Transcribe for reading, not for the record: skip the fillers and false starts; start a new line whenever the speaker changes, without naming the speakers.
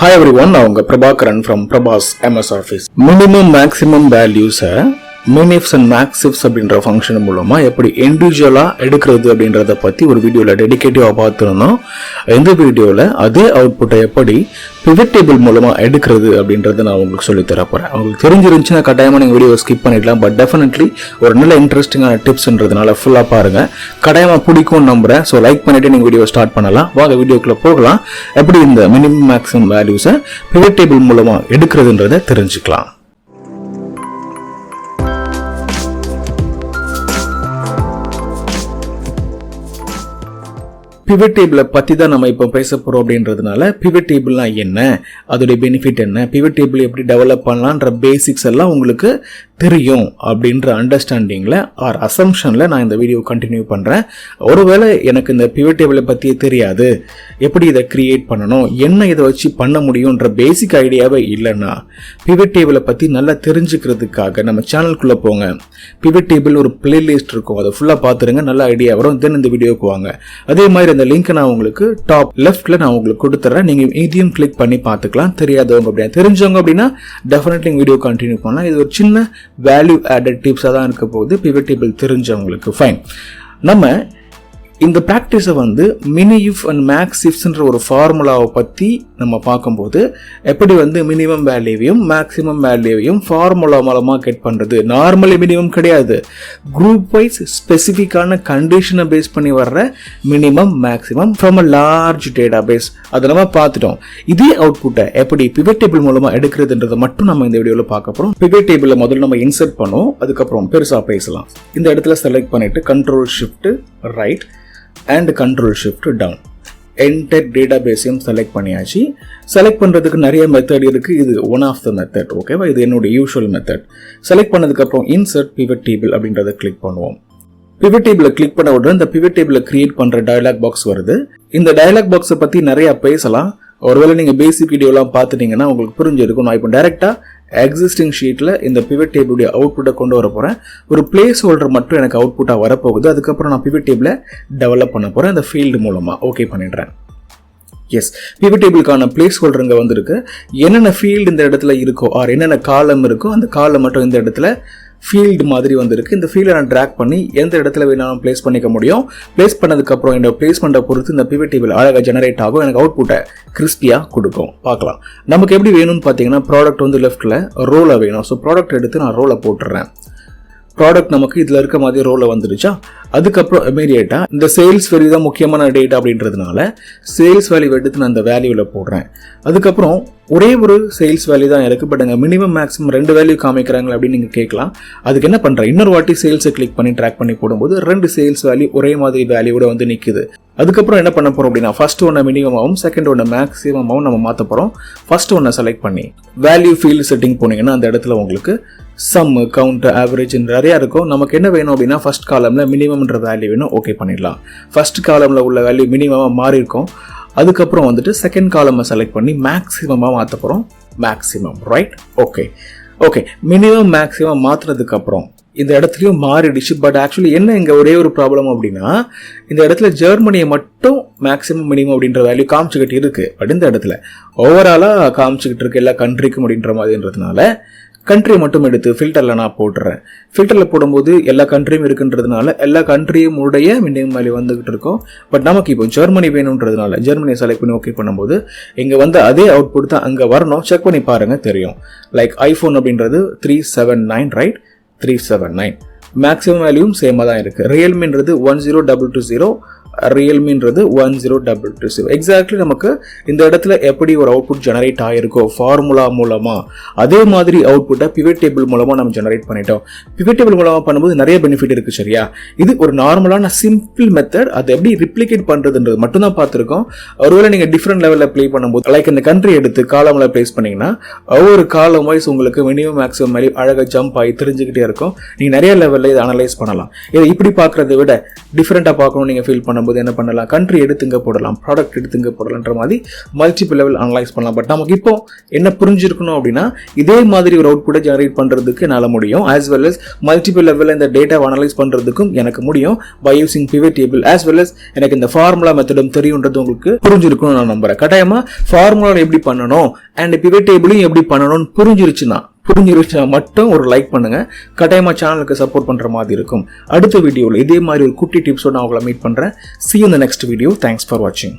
Hi everyone, நான் உங்க Prabhakaran from Prabas MS Office. Minimum maximum values minifs and maxifs அப்படின்ற function மூலமா எப்படி இண்டிவிஜுவலா எடுக்கிறது அப்படின்றத பத்தி ஒரு வீடியோல டெடிகேட்டிவா பார்த்துருந்தோம். இந்த வீடியோல அதே அவுட்புட்டை எப்படி பிவட் டேபிள் மூலமா எடுக்கிறது அப்படின்றத நான் உங்களுக்கு சொல்லி தர போறேன். உங்களுக்கு தெரிஞ்சிருந்துச்சுன்னா கட்டாயமா நீங்க வீடியோ ஸ்கிப் பண்ணிடலாம். பட் டெஃபினெட்லி ஒரு நல்ல இன்ட்ரெஸ்டிங்கான டிப்ஸ்ன்றதுனால ஃபுல்லா பாருங்க. கட்டாயமா பிடிக்கும் நம்புறேன். ஸோ லைக் பண்ணிட்டு நீங்க வீடியோ ஸ்டார்ட் பண்ணலாம். வாங்க வீடியோக்குள்ள போகலாம். எப்படி இந்த மினிமம் மேக்ஸிமம் வேல்யூஸை பிவட் டேபிள் மூலமா எடுக்கிறதுன்றதை தெரிஞ்சுக்கலாம். பிவட் டேபிளை பற்றி தான் நம்ம இப்போ பேச போகிறோம். அப்படின்றதுனால பிவட் டேபிள்னா என்ன, அதோடைய பெனிஃபிட் என்ன, பிவட் டேபிள் எப்படி டெவலப் பண்ணலான்ற பேசிக்ஸ் எல்லாம் உங்களுக்கு தெரியும் அப்படின்ற அண்டர்ஸ்டாண்டிங்கில் ஆர் அசம்ஷனில் நான் இந்த வீடியோ கண்டினியூ பண்ணுறேன். ஒருவேளை எனக்கு இந்த பிவட் டேபிளை பற்றியே தெரியாது, எப்படி இதை கிரியேட் பண்ணணும், என்ன இதை வச்சு பண்ண முடியுன்ற பேசிக் ஐடியாவே இல்லைன்னா பிவட் டேபிளை பற்றி நல்லா தெரிஞ்சுக்கிறதுக்காக நம்ம சேனலுக்குள்ளே போங்க. பிவட் டேபிள் ஒரு பிளேலிஸ்ட் இருக்கும், அதை ஃபுல்லாக பார்த்துருங்க, நல்ல ஐடியா வரும். தென் இந்த வீடியோக்கு வாங்க. அதே மாதிரி இந்த லிங்க் நான் உங்களுக்கு டாப் லெஃப்ட்ல நான் உங்களுக்கு கொடுத்துறேன். நீங்க இதையும் கிளிக் பண்ணி பார்த்துக்கலாம். தெரியாதவங்க அப்படின்னா, தெரிஞ்சவங்க அப்படின்னா டெஃபினெட்லி வீடியோ கண்டினியூ பண்ணலாம். இது ஒரு சின்ன வேல்யூ ஆடட் டிப்ஸா தான் இருக்க போகுது பிவட் டேபிள் தெரிஞ்சவங்களுக்கு. ஃபைன். நம்ம இந்த ப்ராக்டிஸை மினி இஃப் அண்ட் மேக்ஸ் இஃப்ஸ்ன்ற ஒரு ஃபார்முலாவை பற்றி நம்ம பார்க்கும்போது எப்படி மினிமம் வேல்யூவையும் மேக்ஸிமம் வேல்யூவையும் ஃபார்முலா மூலமாக கெட் பண்ணுறது. நார்மலி மினிமம் கிடையாது, குரூப் வைஸ் ஸ்பெசிஃபிக்கான கண்டிஷனை பேஸ் பண்ணி வர்ற minimum maximum from a large database. அதை நம்ம பார்த்துட்டோம். இதே அவுட்புட்டை எப்படி பிவட் டேபிள் மூலமாக எடுக்கிறதுன்றதை மட்டும் நம்ம இந்த வீடியோவில் பார்க்க போகிறோம். பிவட் டேபிளில் முதல்ல நம்ம இன்சர்ட் பண்ணுவோம், அதுக்கப்புறம் பெருசாக பேசலாம். இந்த இடத்துல செலக்ட் பண்ணிட்டு control shift right and control shift down. Entire database-ஐயும் செலக்ட் பண்ணியாச்சு. செலக்ட் பண்ணுறதுக்கு நிறைய மெத்தட் இருக்குது. இது ஒன் ஆஃப் த மெத்தட். ஓகேவா? இது என்னோட யூஷுவல் மெத்தட். செலக்ட் பண்ணதுக்கப்புறம் இன்சர்ட் பிவட் டேபிள் அப்படின்றத கிளிக் பண்ணுவோம். பிவட் டேபிளை கிளிக் பண்ண உடனே இந்த பிவட் டேபிளை கிரியேட் பண்ணுற டயலாக் பாக்ஸ் வருது. இந்த டயலாக் பாக்ஸை பற்றி நிறைய பேசலாம். ஒருவேளை நீங்கள் பேசிக் வீடியோலாம் பார்த்துட்டீங்கன்னா உங்களுக்கு புரிஞ்சிருக்கும். நான் இப்போ டைரெக்டாக எக்ஸிஸ்டிங் ஷீட்டில் இந்த பிவட் டேபிளுடைய அவுட்புட்டை கொண்டு வர போகிறேன். ஒரு பிளேஸ் ஹோல்டர் மட்டும் எனக்கு அவுட்புட்டாக வரப்போகுது. அதுக்கப்புறம் நான் பிவட் டேபிளை டெவலப் பண்ண போகிறேன் இந்த ஃபீல்டு மூலமாக. ஓகே பண்ணிடுறேன். எஸ், பிவட் டேபிளுக்கான பிளேஸ் ஹோல்டர் இங்கே வந்திருக்கு. என்னென்ன ஃபீல்டு இந்த இடத்துல இருக்கோ ஆர் என்னென்ன காலம் இருக்கோ அந்த காலம் மட்டும் இந்த இடத்துல ஃபீல்டு மாதிரி வந்திருக்கு. இந்த ஃபீல்டை நான் ட்ராக் பண்ணி எந்த இடத்துல வேணாலும் பிளேஸ் பண்ணிக்க முடியும். பிளேஸ் பண்ணதுக்கப்புறம் இந்த பிளேஸ்மெண்ட்டை பொறுத்து இந்த பிவட் டேபிள் அழகாக ஜெனரேட் ஆகும். எனக்கு அவுட்புட்டை கிறிஸ்பியாக கொடுக்கும். பார்க்கலாம் நமக்கு எப்படி வேணும்னு பார்த்தீங்கன்னா, ப்ராடக்ட் லெஃப்ட்டில் ரோலை வேணும். ஸோ ப்ராடக்ட் எடுத்து நான் ரோலை போட்டுறேன். ப்ராடக்ட் நமக்கு இதில் இருக்க மாதிரி ரோலை வந்துருச்சா. அதுக்கப்புறம் இமீடியட்டாக இந்த சேல்ஸ் வேல்யூ தான் முக்கியமான டேட்டா அப்படின்றதுனால சேல்ஸ் வேல்யூ எடுத்து நான் இந்த வேல்யூவில் போடுறேன். அதுக்கப்புறம் ஒரே ஒரு சேல்ஸ் வேல்யூ தான் இருக்குது. பட் அங்கே மினிமம் மேக்ஸிமம் 2 வேல்யூ காமிக்கிறாங்க அப்படின்னு நீங்கள் கேட்கலாம். அதுக்கு என்ன பண்ணுறேன், இன்னொரு வாட்டி சேல்ஸை கிளிக் பண்ணி ட்ராக் பண்ணி போடும்போது 2 சேல்ஸ் வேல்யூ ஒரே மாதிரி வேல்யூவோட நிற்குது. அதுக்கப்புறம் என்ன பண்ண போகிறோம் அப்படின்னா, ஃபர்ஸ்ட் ஒன்று மினிமமாகவும் செகண்ட் ஒன்று மேக்ஸிமமாகவும் நம்ம மாற்ற போகிறோம். ஃபர்ஸ்ட் ஒன்றை செலக்ட் பண்ணி வேல்யூ ஃபீல்டு செட்டிங் போனீங்கன்னா அந்த இடத்துல உங்களுக்கு சம், கவுண்ட், ஆவரேஜ் நிறையா இருக்கும். நமக்கு என்ன வேணும் அப்படின்னா, ஃபர்ஸ்ட் காலமில் மினிமம்ன்ற வேல்யூ வேணும். ஓகே பண்ணிடலாம். ஃபர்ஸ்ட் காலமில் உள்ள வேல்யூ மினிமமாக மாறி இருக்கும். அதுக்கப்புறம் செகண்ட் காலமை செலக்ட் பண்ணி மேக்ஸிமமாக மாற்ற போகிறோம். Maximum right. Okay minimum maximum மாற்றினதுக்கப்புறம் இந்த இடத்துலையும் மாறிடுச்சு. பட் ஆக்சுவலி என்ன இங்கே ஒரே ஒரு ப்ராப்ளம் அப்படின்னா, இந்த இடத்துல ஜெர்மனியை மட்டும் மேக்ஸிமம் மினிமம் அப்படின்ற வேல்யூ காமிச்சுக்கிட்டு இருக்கு. பட் இந்த இடத்துல ஓவராலாக காமிச்சுக்கிட்டு இருக்கு எல்லா கண்ட்ரிக்கும் அப்படின்ற மாதிரின்றதுனால கண்ட்ரியை மட்டும் எடுத்து ஃபில்டரில் நான் போட்டுறேன். ஃபில்டரில் போடும்போது எல்லா கண்ட்ரியும் இருக்குன்றதுனால எல்லா கண்ட்ரியும் உடைய மினிமம் வேல்யூ வந்துகிட்டு இருக்கும். பட் நமக்கு இப்போ ஜெர்மனி வேணுன்றதுனால ஜெர்மனியை செலக்ட் பண்ணி ஓகே பண்ணும்போது இங்கே அதே அவுட்புட் தான் அங்கே வரணும். செக் பண்ணி பாருங்க தெரியும். லைக் ஐஃபோன் அப்படின்றது 379 ரைட், 379. மேக்ஸிமம் வேல்யூவும் சேமாக தான் இருக்குது. ரியல்மின்றது 10220, ரியல்மின்றது 10220. எக்ஸாக்ட்லி நமக்கு இந்த இடத்துல எப்படி ஒரு அவுட்புட் ஜெனரேட் ஆகிருக்கோ ஃபார்முலா மூலமாக அதே மாதிரி அவுட்புட்டை பிவட் டேபிள் மூலமாக நம்ம ஜெனரேட் பண்ணிட்டோம். பிவட் டேபிள் மூலமாக பண்ணும்போது நிறைய பெனிஃபிட் இருக்குது. சரியா? இது ஒரு நார்மலான சிம்பிள் மெத்தட். அதை எப்படி ரிப்ளிகேட் பண்ணுறதுன்றது மட்டும்தான் பார்த்துருக்கோம். ஒருவேளை நீங்கள் டிஃப்ரெண்ட் லெவலில் ப்ளே பண்ணும்போது லைக் இந்த கண்ட்ரி எடுத்து காலமில் ப்ளேஸ் பண்ணிங்கன்னா ஒவ்வொரு காலம் வைஸ் உங்களுக்கு மினிமம் மேக்ஸிமம் வேல்யூ அழகாக ஜம்ப் ஆகி தெரிஞ்சுக்கிட்டே இருக்கும். நீங்கள் நிறைய லெவலில் இதை அனலைஸ் பண்ணலாம். இதை இப்படி பார்க்குறத விட டிஃப்ரெண்ட்டாக பார்க்கணும் நீங்கள் ஃபீல் பண்ண பண்ணும்போது என்ன பண்ணலாம், கண்ட்ரி எடுத்துங்க போடலாம், ப்ராடக்ட் எடுத்துங்க போடலான்ற மாதிரி மல்டிபிள் லெவல் அனலைஸ் பண்ணலாம். பட் நமக்கு இப்போ என்ன புரிஞ்சிருக்கணும் அப்படின்னா, இதே மாதிரி ஒரு அவுட்புட்டை ஜெனரேட் பண்ணுறதுக்கு என்னால் முடியும், ஆஸ் வெல் அஸ் மல்டிபிள் லெவலில் இந்த டேட்டாவை அனலைஸ் பண்ணுறதுக்கும் எனக்கு முடியும் by using pivot table. As well as எனக்கு இந்த ஃபார்முலா மெத்தடும் தெரியுன்றது உங்களுக்கு புரிஞ்சிருக்கணும் நான் நம்புறேன். கட்டாயமாக ஃபார்முலா எப்படி பண்ணணும் அண்ட் பிவட் டேபிளையும் எப்படி பண்ணணும்னு புரிஞ்சிருச்சுன்னா மட்டும் ஒரு லைக் பண்ணுங்க. கட்டாயமா சேனலுக்கு சப்போர்ட் பண்ற மாதிரி இருக்கும். அடுத்த வீடியோவில் இதே மாதிரி ஒரு குட்டி டிப்ஸோட நான் உங்களை மீட் பண்றேன். See you in the next video. Thanks for watching.